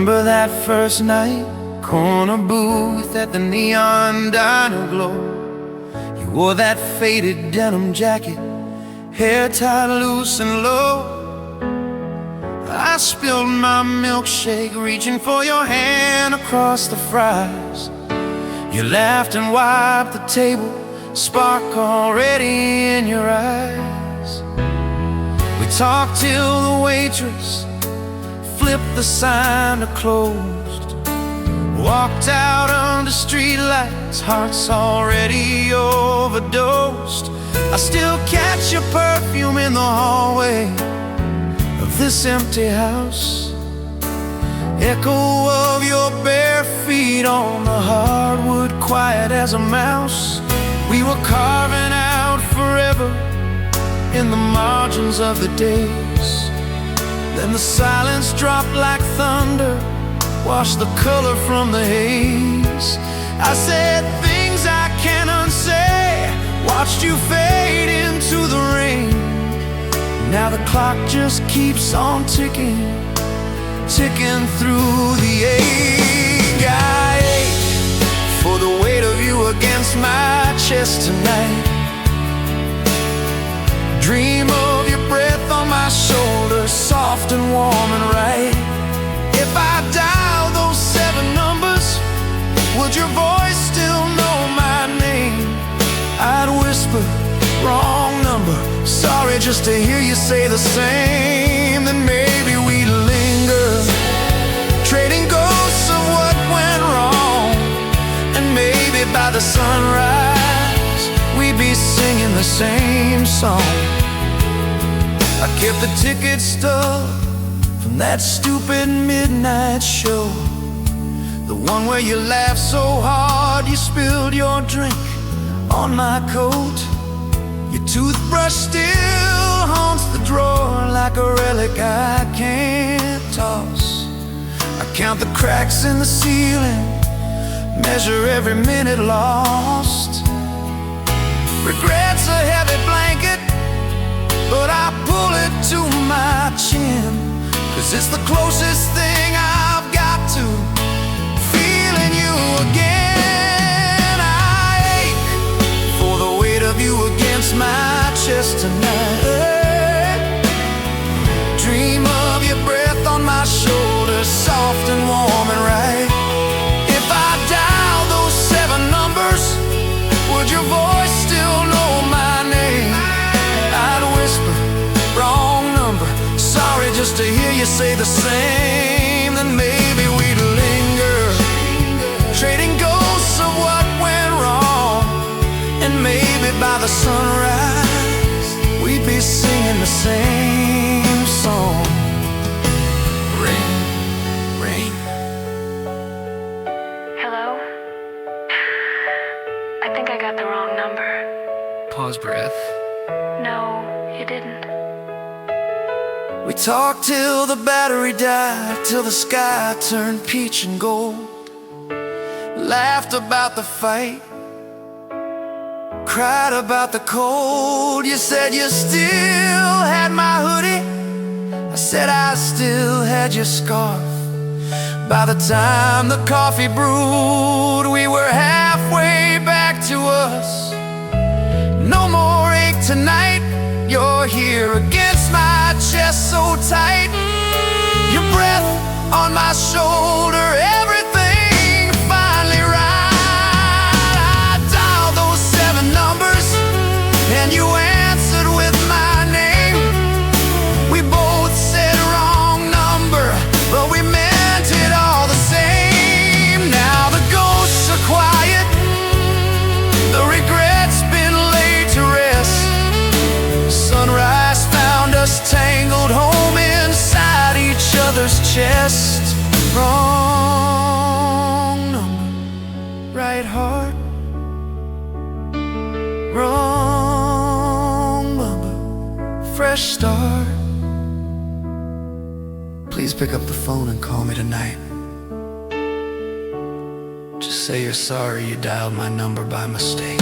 Remember that first night, corner booth at the neon diner glow. You wore that faded denim jacket, hair tied loose and low. I spilled my milkshake, reaching for your hand across the fries. You laughed and wiped the table, spark already in your eyes. We talked till the waitress flipped the sign to closed. Walked out under streetlights, hearts already overdosed. I still catch your perfume in the hallway of this empty house. Echo of your bare feet on the hardwood, quiet as a mouse. We were carving out forever in the margins of the days. Then the silence dropped like thunder, washed the color from the haze. I said things I can't unsay, watched you fade into the rain. Now the clock just keeps on ticking, ticking through the ache. I ache for the weight of you against my chest tonight. Dream of your breath on my shoulder, soft and warm and right. If I dial those 7 numbers, would your voice still know my name? I'd whisper, wrong number, sorry, just to hear you say the same. Then maybe we'd linger, trading ghosts of what went wrong. And maybe by the sunrise, we'd be singing the same song. I kept the ticket stub from that stupid midnight show, the one where you laughed so hard you spilled your drink on my coat. Your toothbrush still haunts the drawer like a relic I can't toss. I count the cracks in the ceiling, measure every minute lost. Regret's a heavy blanket, but I pull it to my chin, 'cause it's the closest thing I've got to feeling you again. I ache for the weight of you against my chest tonight. Dream of your breath on my shoulder, soft and warm and right. If I dial those 7 numbers, would your voice still know my name? I'd whisper, wrong number, sorry, just to hear you say the same. Then maybe we'd linger, trading ghosts of what went wrong. And maybe by the sunrise, we'd be singing the same song. Rain, rain. Hello? I think I got the wrong number. Pause breath. No, you didn't. We talked till the battery died, till the sky turned peach and gold. Laughed about the fight, cried about the cold. You said you still had my hoodie, I said I still had your scarf. By the time the coffee brewed, we were halfway back to us. No more ache tonight, you're here against my chest so tight. Your breath on my shoulder, everything finally right. I dialed those 7 numbers, and you answered with my name. We both said wrong number, but we meant it all the same. Now the ghosts are quiet, the regret's been laid to rest. Sunrise found us tangled home inside each other's chest. Wrong number, right heart. Wrong number, fresh start. Please pick up the phone and call me tonight. Just say you're sorry you dialed my number by mistake.